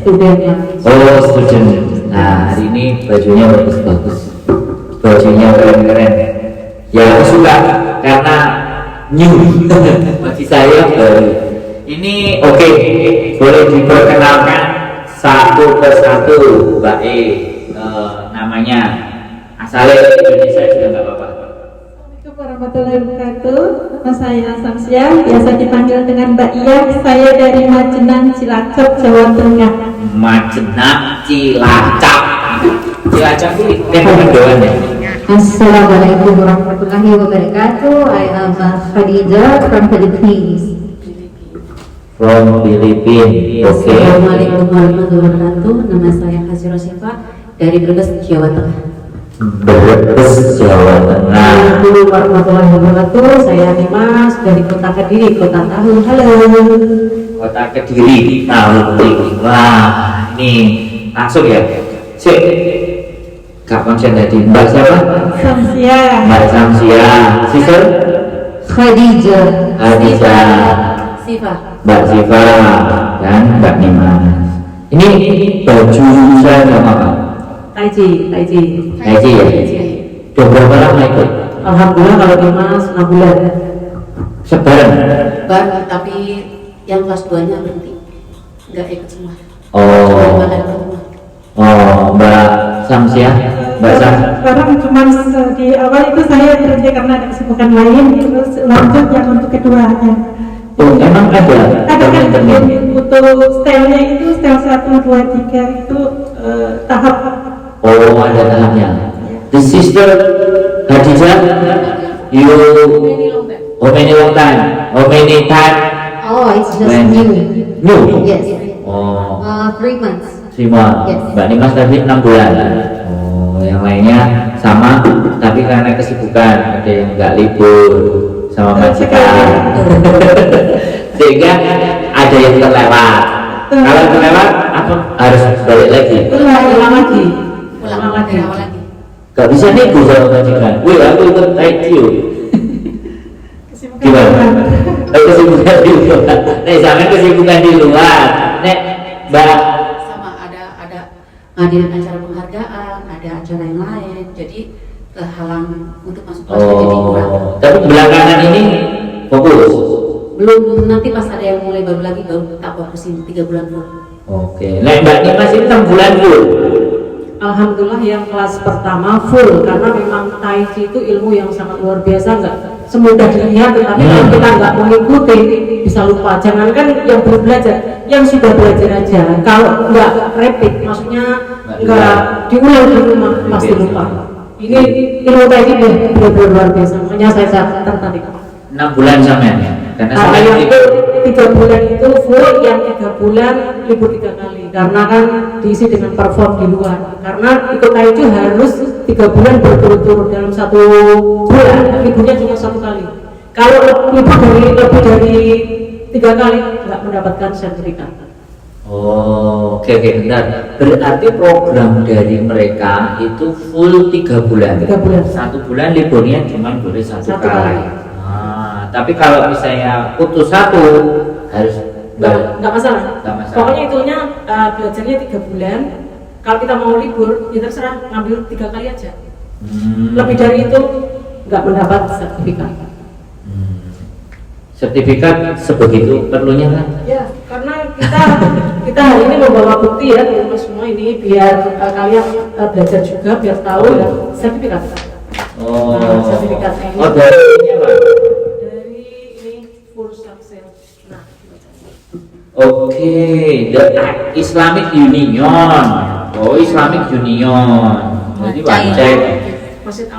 student lah. Oh, student. Nah, hari ini bajunya bagus-bagus. Bajunya keren-keren. Ya, aku suka karena new. Bagi saya baru. Ini oke. Boleh diperkenalkan satu persatu, Mbak E. Namanya asalnya Indonesia juga nggak apa-apa. Assalamualaikum warahmatullahi wabarakatuh. Nama saya Samsia, biasa dipanggil dengan Mbak Iya. Saya dari Majenang, Cilacap, Jawa Tengah. Majenang, Cilacap. Cilacap ini mendoan ya. Assalamualaikum warahmatullahi wabarakatuh. I am Khadijah from Philippines. From Philippines. Oke. Assalamualaikum warahmatullahi wabarakatuh. Nama saya Hasiro Syifa dari Brebes, Jawa Tengah. Brebes, Jawa Tengah. Assalamualaikum warahmatullahi wabarakatuh. Saya Dimas dari Kota Kediri, Kota Tahu. Halo. Kota Kediri, Tahu. Wah, ini langsung ya. Sik. Kak konsen tadi. Mbak siapa? Samsia. Mbak Samsia. Sister? Khadijah. Khadijah. Siva. Mbak Siva dan Mbak Nimas. Ini baju saya nama apa? Taiji. Haji ya? Udah berapa lama ikut? Alhamdulillah kalau Dimas 6 bulan. Sebarang? Baru, tapi yang kelas 2-nya berhenti. Enggak ikut semua. Oh, Mbak Samsia? Mbak Sam? Sekarang cuma di awal itu saya berhenti karena ada kesibukan lain, terus lanjut yang untuk keduanya. Oh, emang ada? Ada kan untuk stylenya itu style 1, 2, 3 itu tahap. Oh, ada tahapnya. The sister Khadijah, you how many long time? How many time? Oh, it's just When? new. New? Yes. Oh, 3 months. Sima. Yes. Mbak Nimas tadi 6 bulan. Oh, yang lainnya sama, tapi karena kesibukan ada yang nggak libur sama majikan. Sehingga ada yang terlewat. Kalau terlewat, aku harus balik lagi. Ulang lagi. Gak bisa nego sama majikan. Wih, aku ikut taiji. Gimana? Kesibukan di luar. Nek jangan kesibukan di luar. Nek Mbak Sama ada ngadain acara penghargaan, ada acara yang lain. Jadi terhalang untuk masuk kelas jadi kurang. Tapi belakangan ini fokus. Belum, nanti pas ada yang mulai baru lagi baru tak fokusin 3 bulan full. Oke. Nek Mbak Nimas ini 6 bulan full. Alhamdulillah yang kelas pertama full karena memang Taiji itu ilmu yang sangat luar biasa, nggak semudah dilihat, tetapi kalau kita nggak mengikuti bisa lupa. Jangankan yang belum belajar, yang sudah belajar aja kalau nggak repeat, maksudnya nggak diulang di rumah pasti lupa. Ini ilmu Taiji benar-benar luar biasa, makanya saya sangat tertarik. 6 bulan sampean. Karena sampean Yang itu 3 bulan itu full, yang 3 bulan libur 3 kali karena kan diisi dengan perform di luar. Karena ikut Taiji harus 3 bulan berturut-turut, dalam 1 bulan liburnya cuma 1 kali. Kalau libur lebih dari 3 kali nggak mendapatkan sertifikat. Oh, oke, bentar. Berarti program dari mereka itu full 3 bulan. 3 bulan. 1 bulan liburnya cuma boleh 1 1 kali. kali. Tapi kalau misalnya putus 1 harus Nggak masalah. Nggak masalah. Pokoknya itunya belajarnya 3 bulan. Kalau kita mau libur, ya terserah ngambil 3 kali aja. Lebih dari itu nggak mendapat sertifikat. Sertifikat sebegitu perlunya kan? Ya, karena kita hari ini membawa bukti ya teman-teman semua ini biar kalian belajar juga biar tahu ya sertifikat. Oh, sertifikatnya ini. Oh, dari ini apa? Dari ini full success. Nah, Oke, the Islamic Union. Oh, Islamic Union. Jadi Wancai. Masjid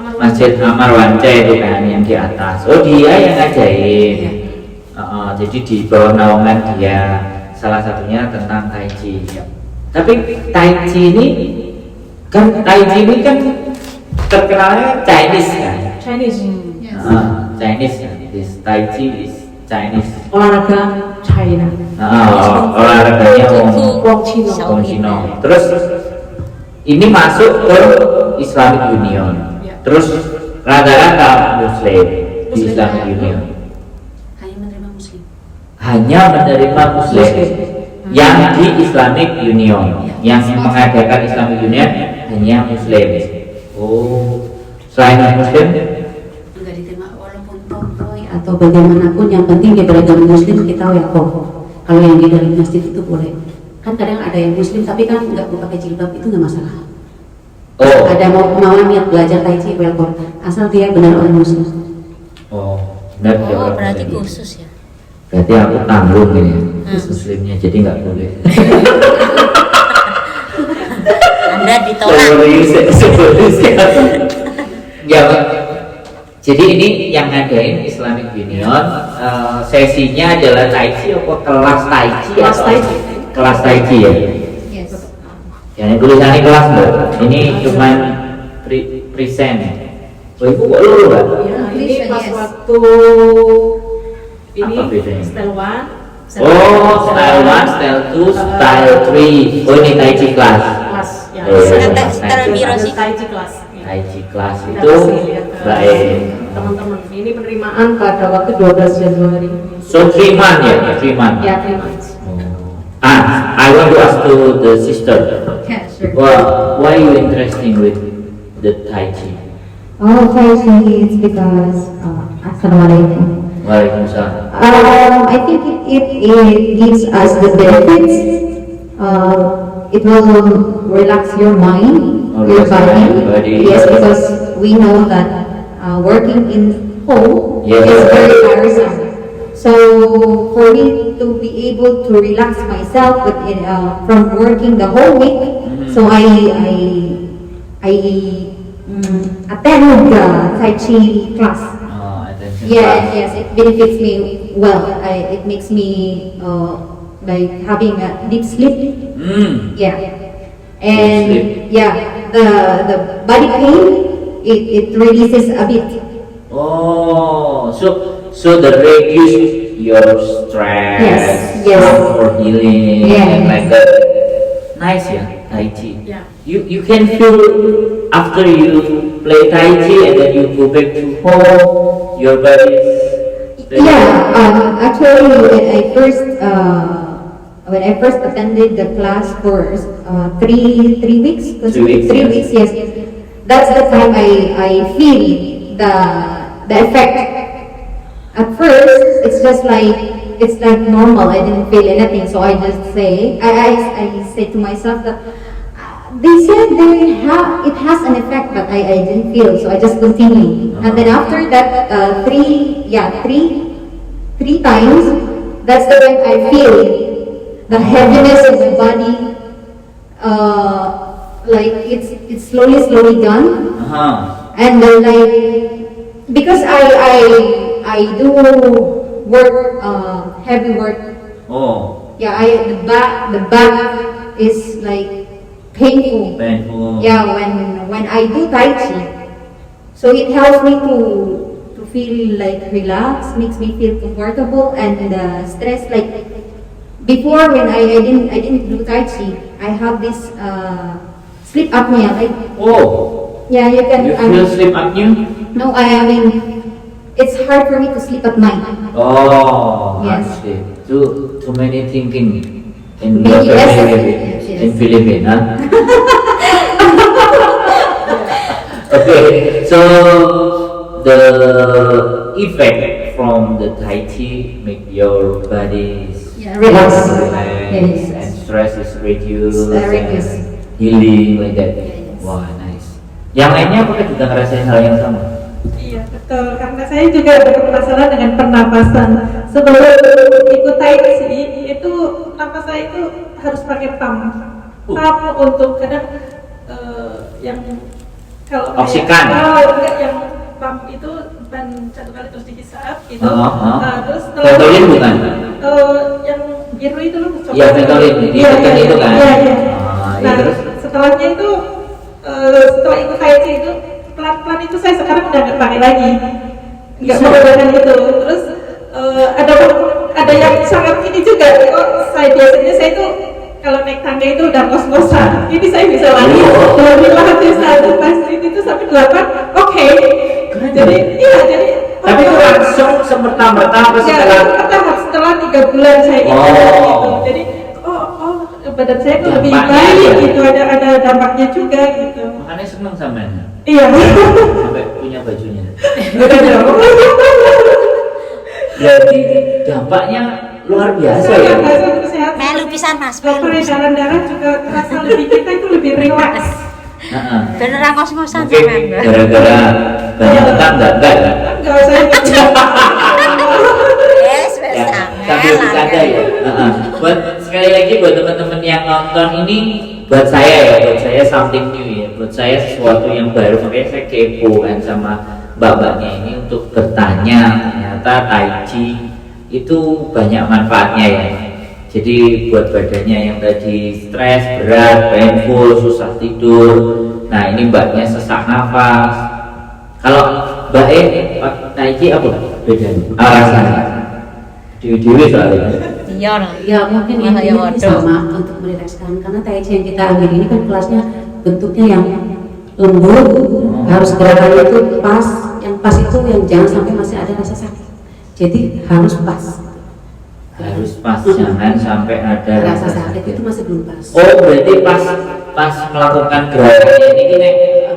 Amar Wancai itu kan yang di atas. Oh, dia yang ngajain. Jadi di bawah naungan dia, salah satunya tentang Taiji. Tapi Taiji ini kan terkenalnya Chinese kan? Chinese. Chinese kan? Taiji is Chinese. Olahraga China. Olahraganya Wong Cina. Wong Cina. Terus ini masuk ke Islamic Union. Terus rata-rata Muslim di Islamic Union. Hanya menerima muslim. Hanya menerima Muslim. Yang di Islamic Union, yang mengadakan Islamic Union hanya Muslim. Oh, selain Muslim Enggak diterima walaupun tokoy atau bagaimanapun, yang penting dia beragama Muslim kita welcome. Kalau yang di dalam masjid itu boleh. Kan kadang ada yang Muslim tapi kan nggak mau pakai jilbab, itu nggak masalah. Oh. Ada mau kemauan niat belajar Tai Chi, welcome. Asal dia benar orang Muslim. Oh, benar dia orang berarti Muslim. khusus ya. Berarti aku tanggung ini ya, Muslimnya, jadi nggak boleh. Anda ditolak. Ya, jadi ini yang ngadain Islamic Union, sesinya adalah Tai Chi atau kelas Tai Chi? Kelas Tai Chi. Kelas Tai Chi ya. Yes. Yang tulisannya kelas mbak. Ini cuman present. Oh ibu kok lulu mbak? Ya, ini pas Yes. waktu ini Apa bedanya? style 1. Oh, style 1, style 2, style 3. Oh ini Tai Chi class. Kelas ya. Oh, iya. Ada sekarang Ada biro sih. Tai Chi kelas. Ya. Tai Chi class Kita itu kasih lihat ke baik. teman-teman. Ini penerimaan pada waktu 12 Januari. So 3 month ya, 3 month. Ya, 3 months. I want to ask to the sister. Yeah, sure. Well, why you interested with the Tai Chi? Oh, firstly, it's because, Assalamualaikum. Waalaikumsalam. I think it gives us the benefits. It will relax your mind, Oh, your relax your body. Yes, because we know that working in home Yes. is very tiresome. So for me to be able to relax myself from working the whole week, so I attend the Tai Chi class. Oh, attention Yes, class. yes, it benefits me well. It makes me like having a deep sleep. Yeah, and sleep. yeah, the body pain it releases a bit. Oh, so the reduce your stress, Yes, yes. for healing, Yeah. and like that. Nice ya, Tai Chi. Ya. You can feel after you play Tai Chi and then you go back to home, your body is ready. Yeah, actually, when I first attended the class for 3 weeks, 3 weeks, three yes. weeks, yes, that's the time I feel the effect. At first, it's like normal. I didn't feel anything, so I just say I say to myself that they said it has an effect, but I didn't feel, so I just continue. And then after that, three times, that's the when I feel the heaviness in the body, like it's slowly gone. And then because I do work, heavy work. Oh, Yeah, the back is like painful. painful. Yeah, when I do Tai Chi, so it helps me to feel like relaxed, makes me feel comfortable, and stress. Like before, when I didn't do Tai Chi, I have this sleep apnea. Like Oh, yeah, you can. you feel sleep apnea? No, I mean, it's hard for me to sleep at night. Oh, Yes. I see. Too many thinking in Maybe, your yes. family, Yes, yes. in Philippines, huh? Okay, so the effect from the Tai Chi make your body Relax. relax, Yes. and stress is reduced, Reduced. and healing like that. Yes. Wah, nice. Yang lainnya apakah juga ngerasain hal yang sama? Iya betul, karena saya juga bermasalah dengan pernapasan. Sebelum ikut Tai Chi itu napas saya itu harus pakai pump untuk kadang yang kalau Oksikan. enggak, yang pump itu ban 1 kali terus dihisap gitu. Terus setelah Ventolin bukan? yang biru itu loh. Iya, Ventolin, ditekan itu kan? Iya, iya. Iya, Nah, terus? setelahnya itu setelah ikut Tai Chi itu pelan-pelan itu saya sekarang udah nggak pakai lagi, nggak menggunakan itu. Terus ada yang sangat ini juga. Saya biasanya saya itu kalau naik tangga itu udah ngos-ngosan. Ini saya bisa lari dari lantai 1 masjid itu sampai 8. Oke. Jadi iya jadi. Tapi itu langsung semerta-merta apa setelah? Setelah 3 bulan saya ikut gitu. Jadi badan saya tuh lebih Dampaknya baik ada. gitu, ada dampaknya juga gitu. Makanya seneng sama Iya. sampai punya bajunya. Udah dong. Berarti dampaknya luar biasa ya. Saya nggak untuk kesehatan. Melu pisan Mas, melu. Peredaran darah juga terasa lebih, kita itu lebih rileks. Heeh. Beneran ngos-ngosan Mungkin sampean. gara-gara banyak utang enggak. Enggak usah Wes, wes Ya, angel. sambil bercanda ya. Heeh. Buat sekali lagi buat teman-teman yang nonton ini, buat saya something new ya. Buat saya sesuatu yang baru, makanya saya kepo kan sama mbak-mbaknya ini untuk bertanya. Ternyata Tai Chi itu banyak manfaatnya ya. Jadi buat badannya yang tadi stres, berat, painful, susah tidur. Nah ini mbaknya sesak nafas. Kalau mbak Tai Chi apa bedanya? Rasanya dewi-dewi soalnya. Iya. Ya mungkin Malah ya intinya ini waduh. sama untuk merilekskan, karena Tai Chi yang kita ambil ini kan kelasnya bentuknya yang lembut, harus gerakannya itu pas, yang pas itu yang jangan sampai masih ada rasa sakit, jadi harus pas. Harus pas, jangan sampai ada Rasa sakit itu masih belum pas. Oh berarti pas melakukan gerakan ini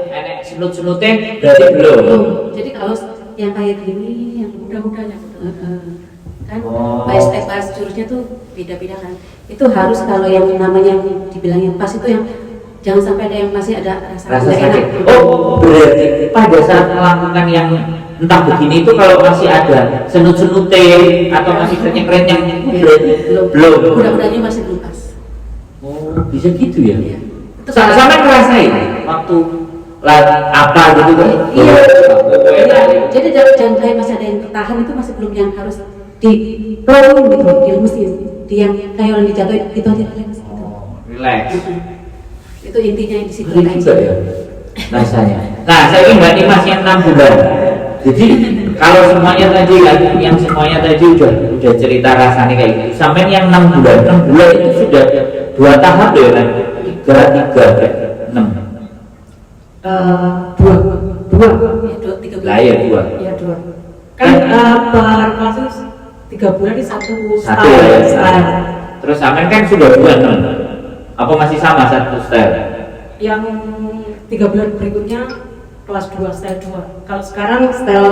enek senut-senutnya berarti belum. Jadi kalau yang kayak gini, yang mudah-mudahnya. kan Oh. by step pas jurusnya tuh beda-beda kan. Itu harus kalau yang namanya yang dibilangin pas itu yang jangan sampai ada yang masih ada rasa Rasa nggak sakit. enak. Oh berarti pada saat melakukan yang entah begini itu kalau masih ada senut-senutnya atau masih kerenyang-kerenyang berarti belum. Mudah-mudahnya masih belum pas. Oh bisa gitu ya. Iya. Itu Sampai ngerasain waktu apa gitu kan? Iya. Iya. Jadi jangan kayak masih ada yang ketahan, itu masih belum yang harus di rolling gitu, dilemesin. Di yang kayak orang dijatuhin itu aja relax gitu. Oh, relax. Itu intinya di situ. Ngeri juga ya rasanya. Nah, saya ini Mbak Dimas yang 6 bulan. Jadi kalau semuanya tadi kan, yang semuanya tadi udah cerita rasanya kayak gitu. Sampai yang 6 bulan, 6 bulan itu sudah 2 tahap ya kan? 3, 6. Dua. Ya, 2-3 bulan. Lah ya 2. Ya dua. Kan per kasus 3 bulan di satu Satu ya. style. Terus Amen kan sudah 2 non. Apa masih sama satu style? Yang 3 bulan berikutnya kelas 2 style 2. Kalau sekarang style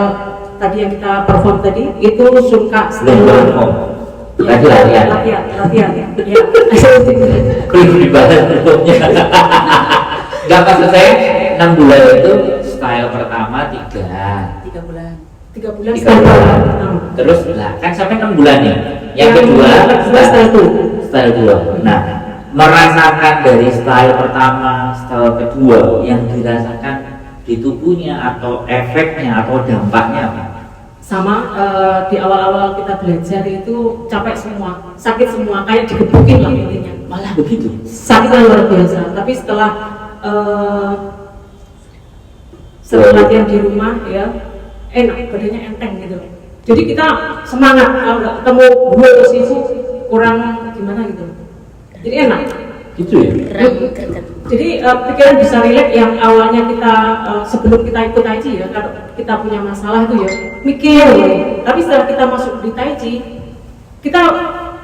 tadi yang kita perform tadi itu suka style Belum belum. Tadi latihan. latihan. Ya. Belum dibahas berikutnya. Enggak maksud saya 6 bulan itu style pertama 3. 3 bulan. 3 bulan 3 style bulan. 2. Terus lah kan sampai 6 bulan nih. Yang kedua style 2. style 2. Nah, merasakan dari style pertama, style kedua yang dirasakan di tubuhnya atau efeknya atau dampaknya apa? Sama di awal-awal kita belajar itu capek semua, sakit semua, kayak digebukin lah intinya. Malah begitu. Sakitnya luar biasa. Tapi setelah latihan di rumah ya enak, badannya enteng gitu. Jadi kita semangat, kalau nggak ketemu guru atau sifu kurang gimana gitu. Jadi enak. Gitu ya. Greget. Jadi pikiran bisa rileks yang awalnya kita sebelum kita ikut Tai Chi ya, kalau kita punya masalah itu ya mikir. Tapi setelah kita masuk di Tai Chi, kita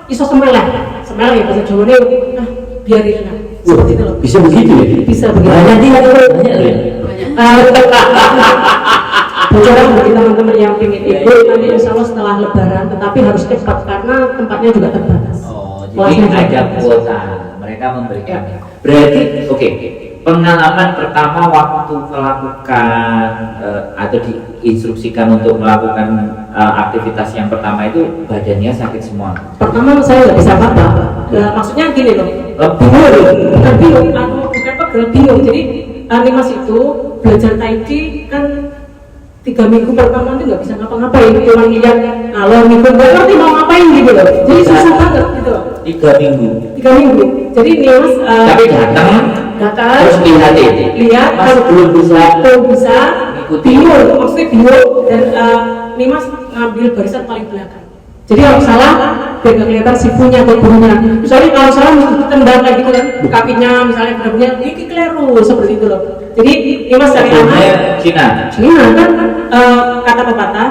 iso semeleh ya bahasa Jawa nih, biarin lah. Seperti itu loh. Bisa begitu ya? Bisa begitu. Banyak ya. Bocoran bagi teman-teman yang ingin ikut nanti insya Allah setelah Lebaran, tetapi harus cepat karena tempatnya juga terbatas. Oh, jadi Kelasnya juga ada terbatas. kuota. Mereka memberikan. Berarti oke. Pengalaman pertama waktu melakukan atau diinstruksikan untuk melakukan aktivitas yang pertama itu badannya sakit semua. Pertama saya nggak bisa apa-apa. Maksudnya gini loh. Bukan bingung, bukan pegel, bingung. Jadi Dimas itu belajar Tai Chi kan 3 minggu pertama itu nggak bisa ngapa-ngapain, cuma lihat kalau minggu nggak ngerti mau ngapain gitu loh. Jadi susah banget gitu loh. 3 minggu. 3 minggu. Jadi Dimas Tapi datang terus lihat lihat masih belum bisa ngikuti, bingung, maksudnya bingung dan Dimas ngambil barisan paling belakang. Jadi kalau salah biar nggak kelihatan sifunya atau gurunya. Misalnya kalau salah tendang kayak gitu kan, kakinya misalnya benar-benar ini keliru seperti itu loh. Jadi Dimas cari aman. Cina. Cina kan kata pepatah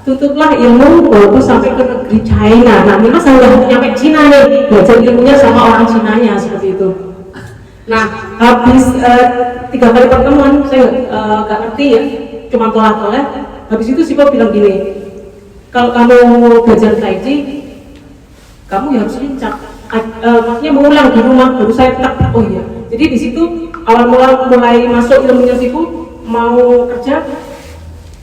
tutuplah ilmu walaupun sampai ke negeri China. Nah, Nimas sudah nyampe Cina nih, belajar ilmunya sama orang Cinanya seperti itu. Nah, habis 3 kali pertemuan, saya nggak ngerti ya, cuma tolak-tolak. Habis itu Siva bilang gini, kalau kamu belajar Tai Chi, kamu ya harus lincah. Maksudnya mengulang di rumah, baru saya tak, oh iya. Jadi di situ awal mulai masuk ilmunya Siva, mau kerja,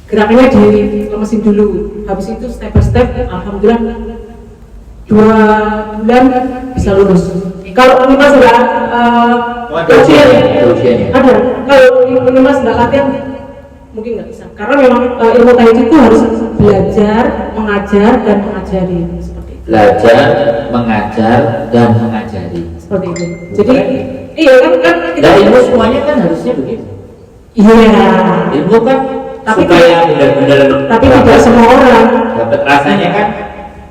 gerakannya dilemesin dulu. Habis itu step by step, alhamdulillah 2 bulan bisa lulus. Kalau Nimas nggak latihan, ada. Kalau Nimas nggak latihan, mungkin nggak bisa. Karena memang ilmu Tai Chi itu harus belajar, mengajar dan mengajari seperti itu. Belajar, mengajar dan mengajari. Seperti itu. Jadi iya kan kita ilmu semuanya kan harusnya begitu. Iya. Ilmu kan Tapi supaya benar-benar tapi tidak semua orang dapat rasanya kan.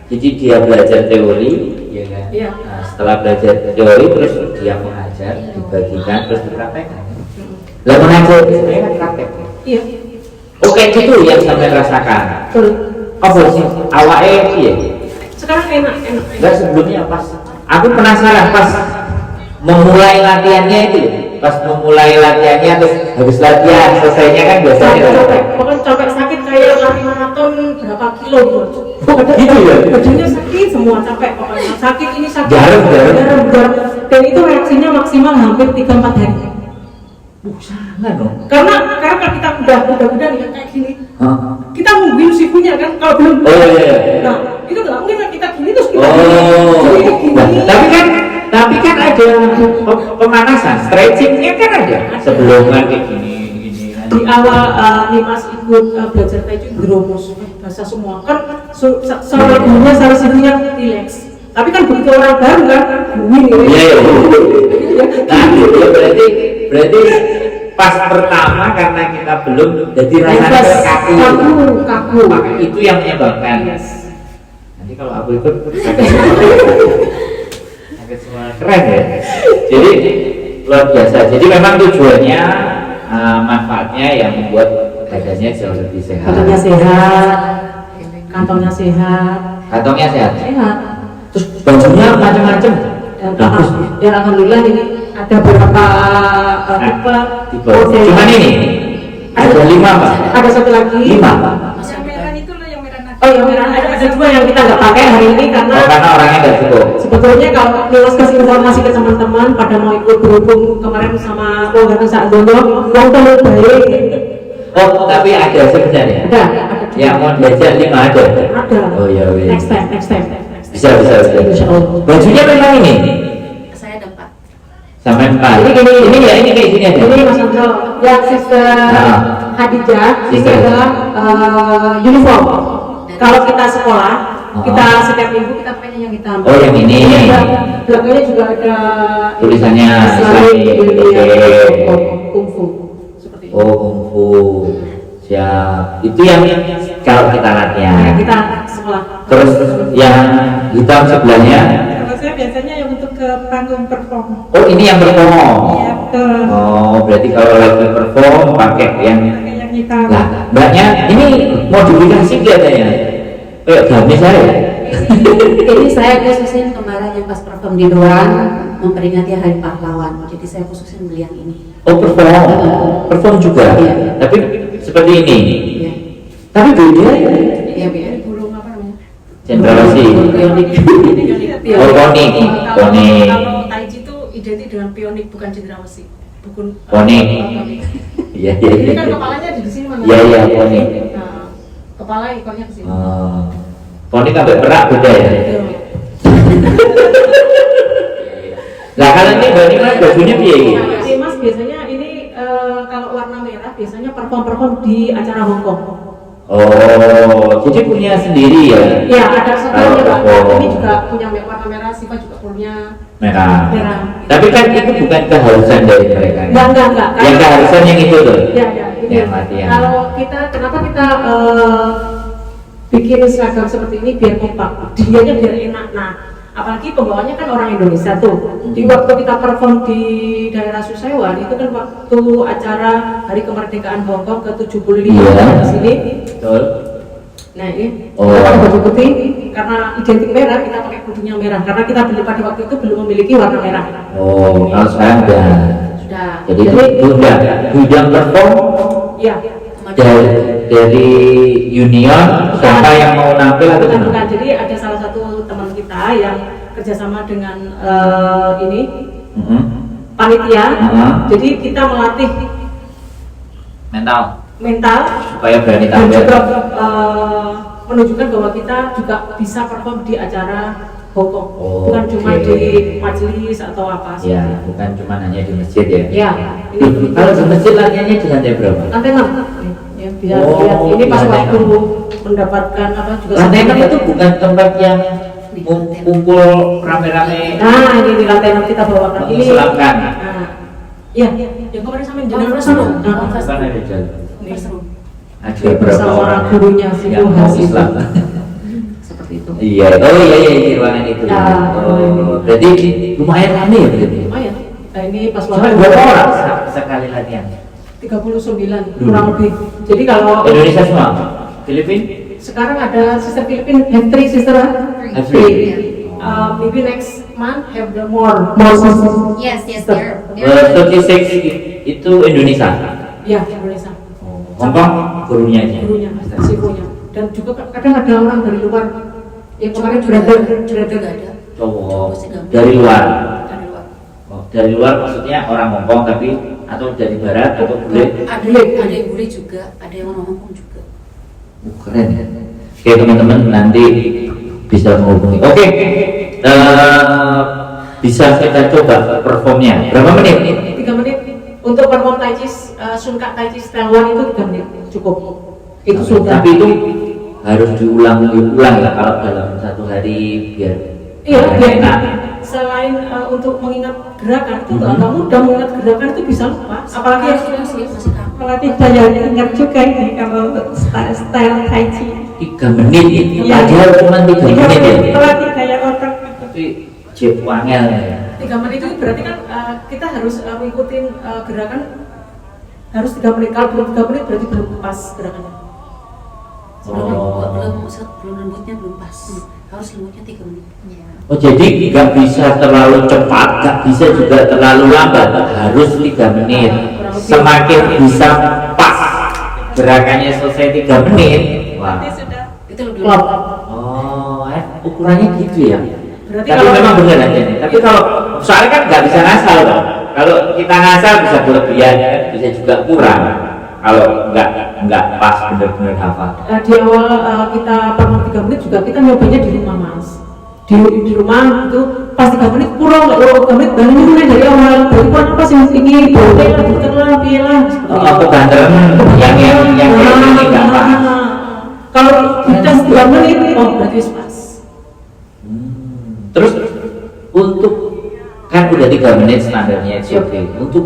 Jadi dia belajar teori, ya kan? Iya. Nah, setelah belajar teori terus dia mengajar, dibagikan terus dipraktekkan. Lah mengajar sebenarnya kan praktek. Iya. Oke, itu yang sampai rasakan. Betul. Apa sih? Awalnya iya. Sekarang enak. Enggak, sebelumnya pas aku penasaran pas memulai latihannya itu, pas memulai latihannya terus habis latihan selesainya kan biasanya Capek. Pokoknya capek sakit kayak lari maraton berapa kilo gitu. gitu ya? Badannya sakit semua, capek pokoknya. Sakit ini sakit. Garam. Dan itu reaksinya maksimal hampir 3-4 hari. Sangat dong. Karena kita udah nih kayak gini. Hah? Kita nungguin sifunya kan, kalau belum. Oh iya. Nah, itu nggak mungkin kan kita gini terus kita Oh, gini. nah, tapi kan ada pemanasan, stretchingnya kan ada sebelum kan kayak gini. Di awal Nimas ikut belajar Tai Chi geromus, bahasa semua kan secara gurunya, secara sifunya relax. Tapi kan begitu orang baru kan, gini. Iya. Nah, itu berarti pas pertama karena kita belum jadi rasanya kaku. Maka itu yang menyebabkan. Yes. Nanti kalau aku ikut agak semua keren ya. Jadi luar biasa. Jadi memang tujuannya manfaatnya yang membuat badannya jauh lebih sehat. Kantongnya sehat, kantongnya sehat. Kantongnya sehat. Sehat. Terus bajunya macam-macam. Bagus. Ya alhamdulillah ini ada beberapa tipe. Cuman ini ada 5 Pak. Ada satu lagi. 5. Yang merah itu loh, yang merah nasi. Oh yang merah ada 2 yang kita nggak pakai hari ini karena Karena orangnya nggak cukup. sebetulnya kalau Nimas kasih informasi ke teman-teman pada mau ikut berhubung kemarin sama Wong Saat Dono, Wong Tomo baik. Oh, tapi ada sebenarnya. Ada. Yang mau belajar 5 ada. Ada. Oh ya weh. Next time. Bisa. Insya Allah. Bajunya memang ini. Saya ada 4. Sampai 4. Ini kayak gini aja. Ini Mas Andro, ya Sister Hadijah, ini Sister. adalah uniform. Kalau kita sekolah, kita setiap minggu kita pakainya yang hitam. Oh, yang ini. Belakangnya juga ada Tulisannya Islamic Oke. Kungfu. Seperti itu. Oh, kungfu. Siap. Itu yang kalau kita Ya, latihan. kita sekolah. Terus yang hitam sebelahnya. Kalau saya biasanya yang untuk ke panggung perform. Oh, ini yang berbohong. Iya, betul. Oh, berarti kalau lagi perform pakai yang Pakai yang hitam. lah, mbaknya ini modifikasi kelihatannya. Kayak gamis saya. Ini saya khususin kemarin yang pas perform di Doan memperingati Hari Pahlawan. Jadi saya khususin beli yang ini. Oh, perform juga. Iya. Tapi seperti ini. Iya. Tapi beda ya. Iya, biar Burung apa namanya? Cendrawasih. Pionik. Oh, ponik. Kalau Tai Chi itu identik dengan pionik, bukan cendrawasih. Ponik. Iya. Ini kan kepalanya di sini mana? Iya, ponik. Nah, kepala ekornya ke sini. Oh. Ponik sampai perak beda ya. Lah kalau ini berarti kan bajunya piye iki? Jadi Mas biasanya ini kalau warna merah biasanya perform di acara Hongkong. Oh, jadi punya sendiri ya? Ya ada Kalau sebenarnya perform. ini juga punya warna merah, Siva juga punya Merah. merah. Tapi kan itu bukan keharusan dari mereka. Kan? Enggak. Yang keharusan yang itu tuh. Ya, ini. Yang latihan. Kalau kenapa kita bikin seragam seperti ini biar kompak, dianya biar enak. Nah, apalagi pembawanya kan orang Indonesia tuh. Di waktu kita perform di daerah Susewan itu kan waktu acara Hari Kemerdekaan Hongkong ke-75 Iya. di sini. Betul. Nah ini Oh. kita pakai baju putih karena identik merah, kita pakai kudunya merah karena kita pada waktu itu belum memiliki warna merah. Oh, kalau sekarang udah. Sudah. Jadi itu udah bidang perform ya. dari union siapa yang mau nampil atau Bukan, gimana? bukan. Jadi ada salah satu teman kita yang kerjasama dengan ini Mhm. panitia. Jadi kita melatih Mental mental supaya berani dan tampil. juga menunjukkan bahwa kita juga bisa perform di acara Hongkong, Oh, bukan cuma oke. di majelis atau apa. Ya, bukan cuma hanya di masjid ya. Ya, ini Kalau di masjid latihannya di lantai berapa? lantai 6. Ya, biar Oh, lihat ini pas lantai waktu 6. mendapatkan apa juga. Lantai enam sampai- itu bukan tempat yang kumpul rame-rame Nah, ini di lantai 6 kita bawakan ini. mengislamkan. Nah, iya, yang kemarin sampai jenengan Conference bersama. room. Nah, Conference Bukan ada jalan. First room. Ada beberapa bersama orang gurunya si yang mau Tuhan. Islam. Seperti itu. Iya, oh iya di ruangan itu. Ya, Oh, berarti lumayan rame ya berarti. Lumayan. Nah, ini pas Sampai waktu berapa orang sekali latihan? 39 kurang lebih. Jadi kalau Indonesia semua? Filipin? sekarang ada sister Filipin have 3 sister. Have three. Maybe next month have the more sisters. Yes, yes, Sister. they're 36 itu Indonesia. Ya, Indonesia. Hongkong gurunya aja. Gurunya, sikunya. Dan juga kadang ada orang dari luar. Yang kemarin brother Juga ada. Cowok dari luar. Dari luar. Oh, dari luar maksudnya orang Hongkong tapi atau dari barat atau bule? Ada yang bule juga, ada yang orang Hongkong juga. Keren ya. Oke teman-teman nanti bisa menghubungi. Oke, bisa kita coba performnya. Berapa menit? 3 menit untuk perform Tai Chi Sun Kak Tai Chi Style 1 itu 3 menit cukup. Itu sudah. Tapi itu harus diulang ya kalau dalam satu hari biar Iya, biar enak. selain untuk mengingat gerakan itu nggak mudah mengingat gerakan itu bisa lupa. Apalagi yang masih kamu. Melatih daya ingat juga ini kalau style Tai Chi. 3 menit ya. Iya. Padahal cuma 3 menit ya. Melatih daya otak. Tapi jep wangel ya. 3 menit itu berarti kan kita harus mengikuti gerakan harus 3 menit. Kalau belum 3 menit berarti belum pas gerakannya. Belum lembutnya belum pas. Harus lembutnya 3 menit. Oh jadi nggak bisa terlalu cepat, nggak bisa juga terlalu lambat, harus 3 menit. Semakin bisa pas gerakannya selesai 3 menit. Wah. Nanti sudah. Itu lebih Klop. Oh, ukurannya gitu ya. Berarti Tapi kalau memang benar aja nih. Tapi kalau soalnya kan nggak bisa ngasal kan. Kalau kita ngasal bisa kelebihan, kan? Bisa juga kurang. Kalau nggak pas benar-benar hafal. Di awal kita perform 3 menit juga kita nyobanya di rumah mas. Di rumah itu pas 3 menit kurang nggak 3 menit baliknya mulai dari awal. Dari kurang apa sih ini boleh lah, puter lah, pilih lah. Oh, kebanteran yang kayak ini nggak pas. Kalau kita 3 menit, oh berarti pas. Terus untuk kan udah 3 menit standarnya oke. Untuk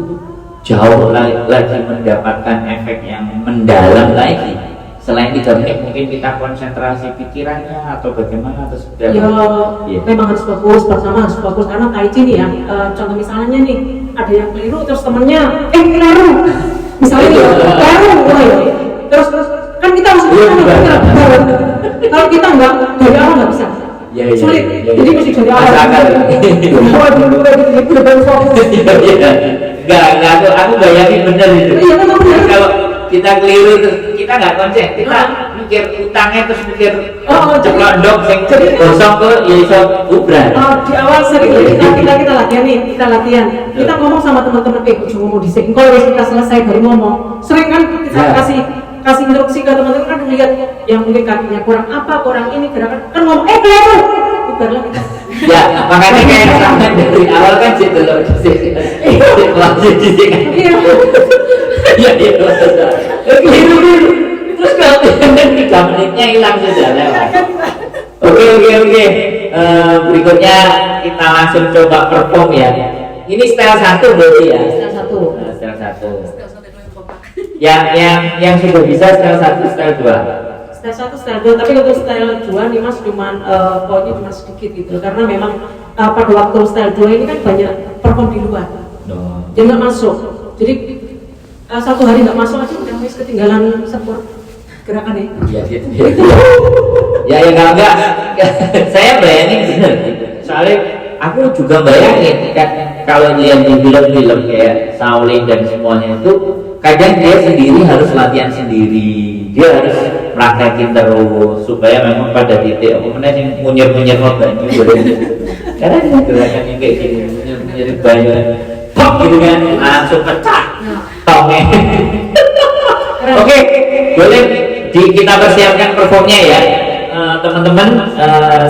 jauh lagi mendapatkan efek yang mendalam lagi selain 3 menit mungkin kita konsentrasi pikirannya atau bagaimana atau seperti Ya, apa? Iya. memang harus fokus, pertama harus fokus karena Tai Chi nih ya. Contoh misalnya nih, ada yang keliru terus temennya, keliru. Misalnya nih, keliru, terus kan kita harus bareng. Kalau kita enggak dari awal nggak bisa. Iya, iya, Sulit. iya, iya. Jadi mesti dari awal. Masakan. Dari awal dulu gitu, baru fokus. Iya. Enggak, aku bayangin bener itu. Iya, memang bener. Kalau kita keliru terus kita nggak konsen, kita mikir utangnya terus mikir ceklok dok sing gosong ke ya iso ubran. Di awal sering kita latihan nih, kita latihan. Kita ngomong sama teman-teman, cuma ngomong di sini. Kalau kita selesai baru ngomong. Sering kan kita Ya. kasih instruksi ke teman-teman kan lihat yang mungkin kakinya kurang apa, kurang ini gerakan kan ngomong keliru. Barulah kita. Ya, makanya kayak sama dari awal kan situ loh di sini. Lanjut di sini. Iya, iya. Keliru. Terus kalau 3 menitnya hilang sudah lewat. Oke. Berikutnya kita langsung coba perform ya. Ini style 1 berarti ya. Style 1. Style 1. Yang sudah bisa style 1, style 2. Style 1, style 2, tapi untuk style 2 nih mas cuman poinnya cuma sedikit gitu karena memang pada waktu style 2 ini kan banyak perform di luar. Dia nggak masuk, jadi 1 hari nggak masuk aja udah ketinggalan sport gerakannya. Iya, ya kalau enggak, saya bayangin bener. Soalnya aku juga bayangin kan kalau lihat di film-film kayak Shaolin dan semuanya itu, kadang dia sendiri harus latihan sendiri, dia harus praktekin terus supaya memang pada titik aku mana sih munyer-munyer banyu karena dia gerakannya kayak gini, munyer banyu, pop gitu kan, langsung pecah tongnya. Oke, boleh kita persiapkan performnya ya. Teman-teman,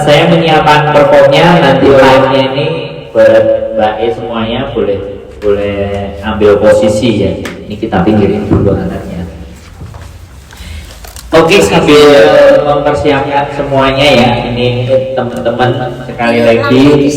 saya menyiapkan performnya nanti live-nya ini buat Mbak E semuanya boleh ambil posisi ya. Ini kita pinggirin dulu anaknya. Oke, sambil mempersiapkan semuanya ya. Ini teman-teman sekali lagi